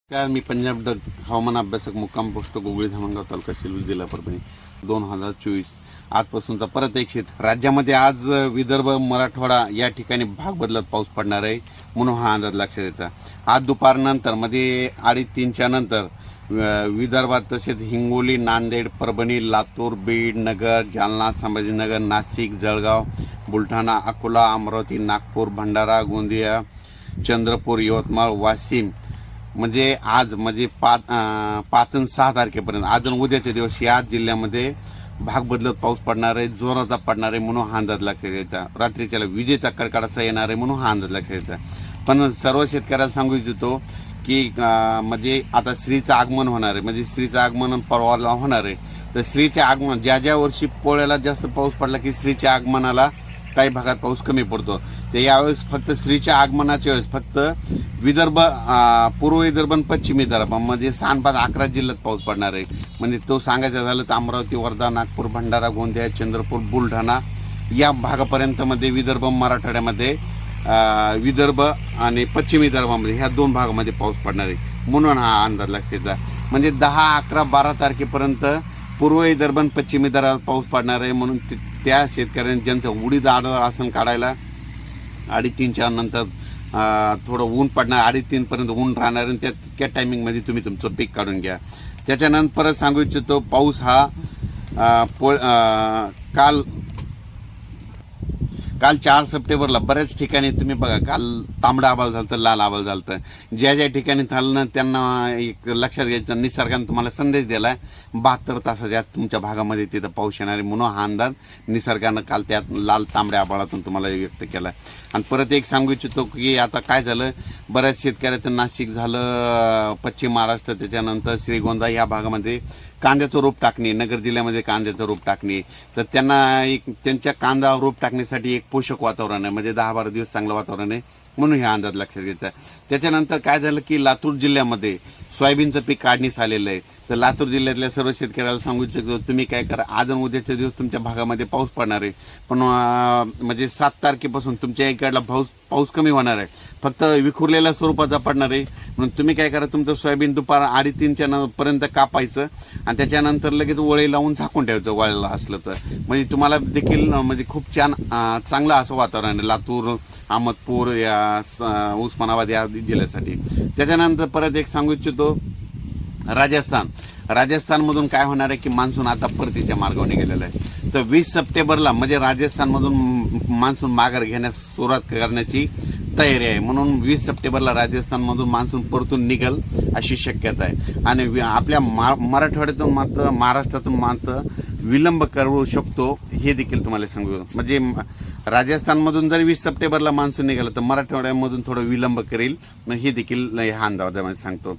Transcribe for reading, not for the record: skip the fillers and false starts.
मी पंजाब डग हवामान अभ्यासक मुक्काम पोस्ट गोगळी धामणगाव तालुका शिरूर जिल्हा परभणी 2024 आजपासूनचा परत एक शेत राज्यामध्ये आज विदर्भ मराठवाडा या ठिकाणी भाग बदलत पाऊस पडणार आहे म्हणून हा अंदाज लक्षात येतो। आज दुपारनंतर मध्ये 3:30च्या नंतर विदर्भात तसेच हिंगोली नांदेड परभणी लातूर बीड नगर जालना संभाजीनगर नाशिक जळगाव बुलढाणा अकोला अमरावती नागपूर भंडारा गोंदिया चंद्रपूर यवतमाळ वाशिम म्हणजे आज म्हणजे 5 आणि 6 तारखेपर्यंत आज आणि उद्याचे दिवस या जिल्ह्यामध्ये भाग बदलत पाऊस पडणार आहे, जोराचा पडणार आहे म्हणून हा अंदाज लक्षात घ्यायचा। रात्रीच्याला विजेचा कडकडाटा येणार आहे म्हणून हा अंदाज लक्षात घ्यायचा। पण सर्व शेतकऱ्यांना सांगू इच्छितो की म्हणजे आता श्रीचं आगमन होणार आहे, म्हणजे श्रीचं आगमन परवाला होणार आहे। तर श्रीचे आगमन ज्या वर्षी पोळ्याला जास्त पाऊस पडला की श्रीच्या आगमनाला काही भागात पाऊस कमी पडतो। ते यावेळेस फक्त श्रीच्या आगमनाच्या वेळेस फक्त विदर्भ पूर्व विदर्भ आणि पश्चिम विदर्भ म्हणजे 6-5-11 जिल्ह्यात पाऊस पडणार आहे। म्हणजे तो सांगायचं झालं तर अमरावती वर्धा नागपूर भंडारा गोंदिया चंद्रपूर बुलढाणा या भागापर्यंत मध्ये विदर्भ मराठवाड्यामध्ये विदर्भ आणि पश्चिम विदर्भामध्ये ह्या 2 भागामध्ये पाऊस पडणार आहे म्हणून हा अंदाज लक्षात येतो। म्हणजे 10, 11, 12 तारखेपर्यंत पूर्व विदर्भ आणि पश्चिम विदर्भात पाऊस पडणार आहे म्हणून त्या शेतकऱ्यांनी ज्यांचं उडीद आसन काढायला 3:30च्या नंतर थोडं ऊन पडणार 3:30 पर्यंत ऊन राहणार आणि त्या टायमिंग मध्ये तुम्ही तुमचं पीक काढून घ्या। त्याच्यानंतर परत सांगू इच्छितो पाऊस हा काल 4 सप्टेंबरला बऱ्याच ठिकाणी तुम्ही बघा काल तांबडा आभाळ झालं तर लाल आभाळ झालं। ज्या ठिकाणी झालं त्यांना एक लक्षात घ्यायचं निसर्गाने तुम्हाला संदेश दिलाय 72 तासाच्या तुमच्या भागामध्ये तिथं पाऊस येणार आहे म्हणून हा अंदाज निसर्गानं काल त्यात लाल तांबड्या आभाळातून तुम्हाला व्यक्त केलाय। आणि परत एक सांगू इच्छितो की आता काय झालं बऱ्याच शेतकऱ्याचं नाशिक झालं पश्चिम महाराष्ट्र त्याच्यानंतर श्रीगोंदा या भागामध्ये कांद्याचं रोप टाकणे नगर जिल्ह्यामध्ये कांद्याचं रोप टाकणे तर त्यांना एक त्यांच्या कांदा रोप टाकण्यासाठी एक पोषक वातावरण आहे म्हणजे 10-12 दिवस चांगलं वातावरण आहे म्हणून हे अंदाज लक्षात घ्यायचा। त्याच्यानंतर काय झालं की लातूर जिल्ह्यामध्ये सोयाबीनचं पीक काढणीस आलेलं आहे तर लातूर जिल्ह्यातल्या सर्व शेतकऱ्याला सांगू इच्छितो तुम्ही काय करा आज आणि उद्याचे दिवस तुमच्या भागामध्ये पाऊस पडणार आहे पण म्हणजे 7 तारखेपासून तुमच्या इकडला पाऊस कमी होणार आहे फक्त विखुरलेल्या स्वरूपाचा पडणार आहे म्हणून तुम्ही काय करा तुमचं सोयाबीन दुपार 2:30च्या पर्यंत कापायचं आणि त्याच्यानंतर लगेच वळे लावून झाकून ठेवायचं वळायला असलं तर म्हणजे तुम्हाला देखील म्हणजे खूप चांगलं असं वातावरण आहे लातूर अहमदपूर या उस्मानाबाद या जिल्ह्यासाठी। त्याच्यानंतर परत एक सांगू इच्छितो राजस्थानमधून काय होणार आहे की मान्सून आता परतीच्या मार्गावर निघालेला आहे तर 20 सप्टेंबरला म्हणजे राजस्थानमधून मान्सून माघार घेण्यास सुरुवात करण्याची तयारी आहे म्हणून 20 सप्टेंबरला राजस्थानमधून मान्सून परतून निघेल अशी शक्यता आहे। आणि आपल्या मराठवाड्यातून मात्र महाराष्ट्रातून मात्र विलंब करू शकतो हे देखील तुम्हाला सांगू म्हणजे राजस्थानमधून जर 20 सप्टेंबरला मान्सून निघाला तर मराठवाड्यामधून थोडं विलंब करेल हे देखील हा अंदाजामध्ये सांगतो।